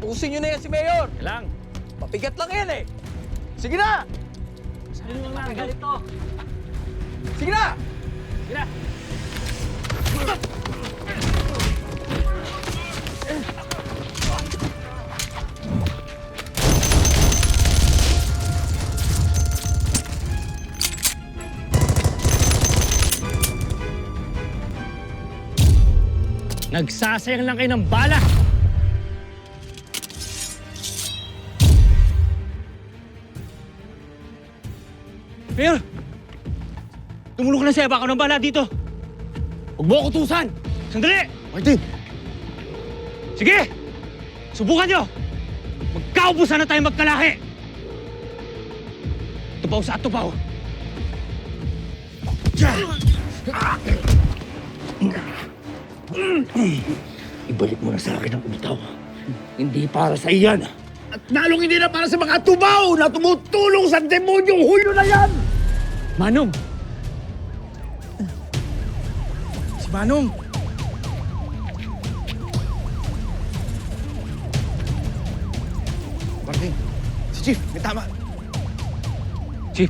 Tapusin nyo na yan si Mayor! Lang! Mabigat lang yan eh! Sige na! Saan mo nga ganito? Sige na! Sige na! Nagsasayang lang kayo ng bala! Mayor! Tumulong ka na siya, baka ng bala dito! Huwag mo ako tusan! Sandali! Martin! Sige! Subukan nyo! Magkaubusan na tayo magkalahi! Tupaw sa tupaw! Ibalik mo na sa akin ang umitaw. Hindi para sa iyan. At lalong hindi na para sa mga tubaw na tumutulong sa demonyong Hulyo na yan! Manong! Si Manong! Martin, si Chief, may tama. Chief!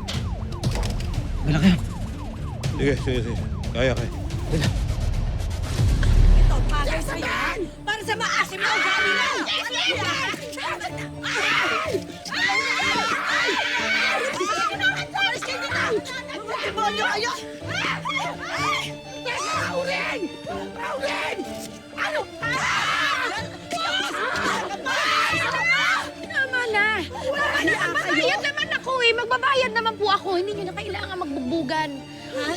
Malaki yan. Sige. Kaya. Ito, bagay sa yan! Para sa maasim na ugali mo! Demonyo kayo! Paurin! Paurin! Ano? Tama na! Magbabayad naman ako eh! Magbabayad naman po ako! Hindi nyo na kailangan magbugbugan. Ha?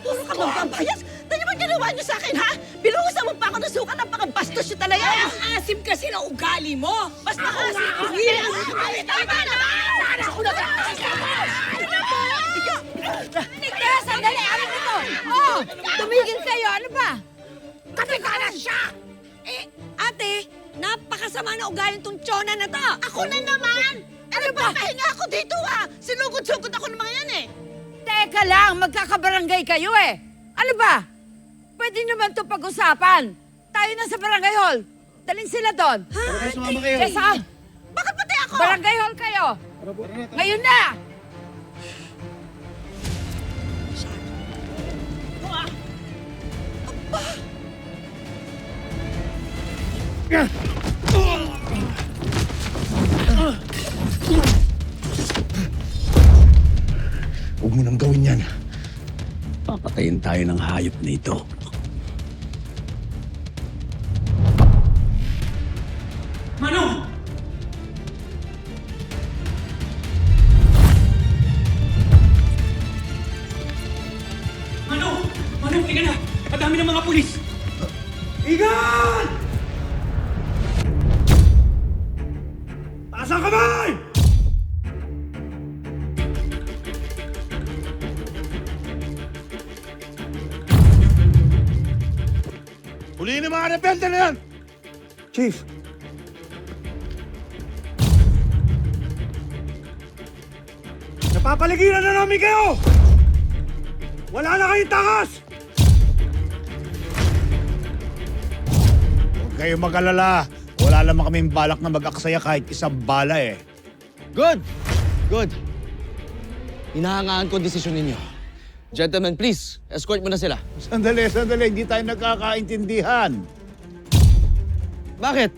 Puro ka magbabayas? Ano ba ginawa niyo sa akin, ha? Binuhusan mo pa ako ng suka, napakabastos niyo talaga. Ay, ang asim kasi ng ugali mo. Mas maasim ko. Tama na! Sana ako na Nika, sandali! Ano ito? Oh! Tumigil kayo! Ano ba? Kapitana siya! Eh, ate, napakasama na ugali tong tsona na to. Ako na naman! Ano ba? Pahinga ako dito, ha? Sinugod-sugod ako ng mga yan, eh. Teka lang! Magkakabarangay kayo eh! Ano ba? Pwede naman to pag-usapan. Tayo na sa barangay hall. Dalhin sila doon. Ha? Sumama kayo. Kesa, Bakit pati ako? barangay hall kayo. Ngayon na! Huwag mo nang gawin yan. Papatayin tayo ng hayop na ito. Manong! Manong, tika na! Madami ng mga pulis! Igan! Taas ang kamay! Huliin ang mga rebelde na yan! Chief! Napapaligiran na namin kayo! Wala na kayong takas! Huwag kayong mag-alala. Wala naman kaming balak na mag-aksaya kahit isang bala eh. Good! Good. Hinahangaan ko ang desisyon ninyo. Gentlemen, please, escort mo na sila. Sandali. Hindi tayo nagkakaintindihan. Bakit?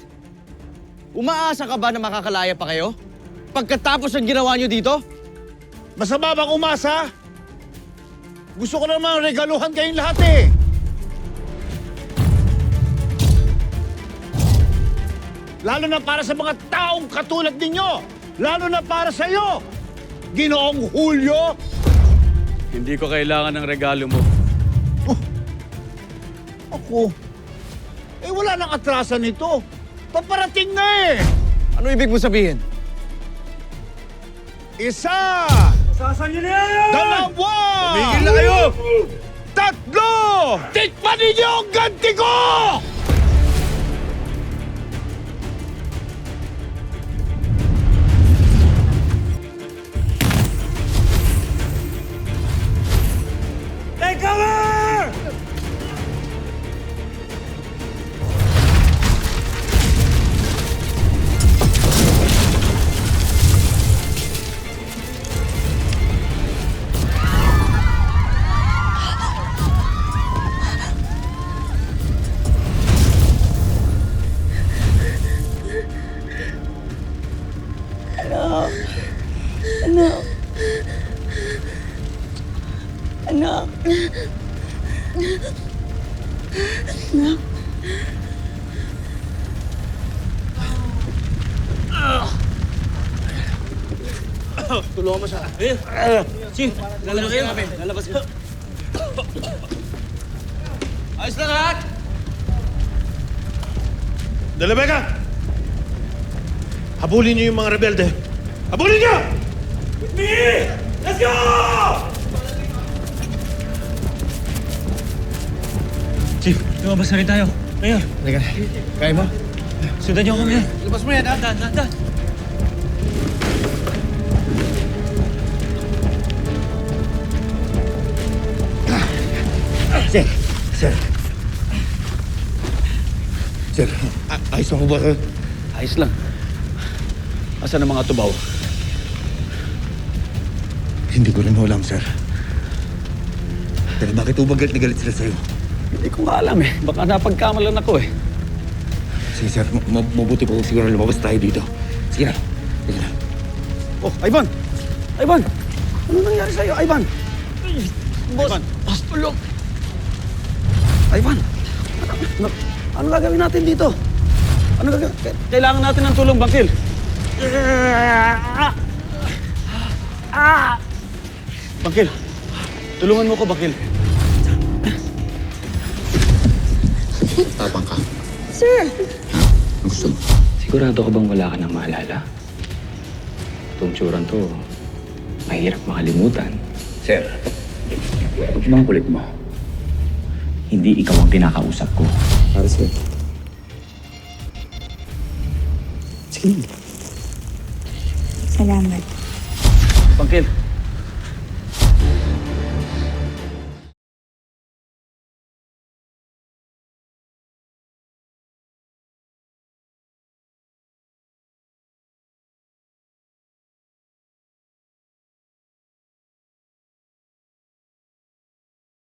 Umaasa ka ba na makakalaya pa kayo? Pagkatapos ng ginawa nyo dito? Masama bang umasa? Gusto ko naman regaluhan kayong lahat eh. Lalo na para sa mga taong katulad ninyo. Lalo na para sa iyo, Ginoong Hulyo. Hindi ko kailangan ng regalo mo. Ako? Eh wala nang atrasan nito. Paparating na eh. Ano ibig mo sabihin? Isa! Sasan nyo na yan! Dalawa! Tumigil na kayo! Tatlo! Tikman ninyo ang ganti ko! Take cover! Anak. Tulungan mo siya. Chief, lalabas kayo. Lalabas kayo. Ayos na lahat! Dalabeka! Habulin niyo yung mga rebelde. Habulin niyo! With me! Let's go! Chief, lumabas na rin tayo. Mayor, Halika. Kaya mo? sundan niyo ako, Mayor. Labas mo yan, ha? Dan. Sir. Sir. Sir, ayos na ko ba? Ayos lang. Asan ang mga tubaw? Hindi ko rin alam, sir. Pero bakit ubagat na galit sila sa'yo? Hindi ko nga alam eh. Baka napagkamalan ako eh. Sige, sir. Mabuti po siguro lumabas tayo dito. Sige na. Sige na. Oh, Ivan! Ivan! Ano nangyari sa'yo, Ivan? Boss, tulong! Ivan! Ano gagawin natin dito? Ano gagawin? Kailangan natin ng tulong, Bangkil. Bangkil, tulungan mo ko, Bangkil. Tapang ka. Sir! Ang gusto mo? Sigurado ka bang wala ka nang maalala? Itong tsuran to, mahirap makalimutan. Sir, huwag mga kulit mo. Hindi ikaw ang kinakausap ko. Para sa'yo. Sige. Salamat. Bangkil,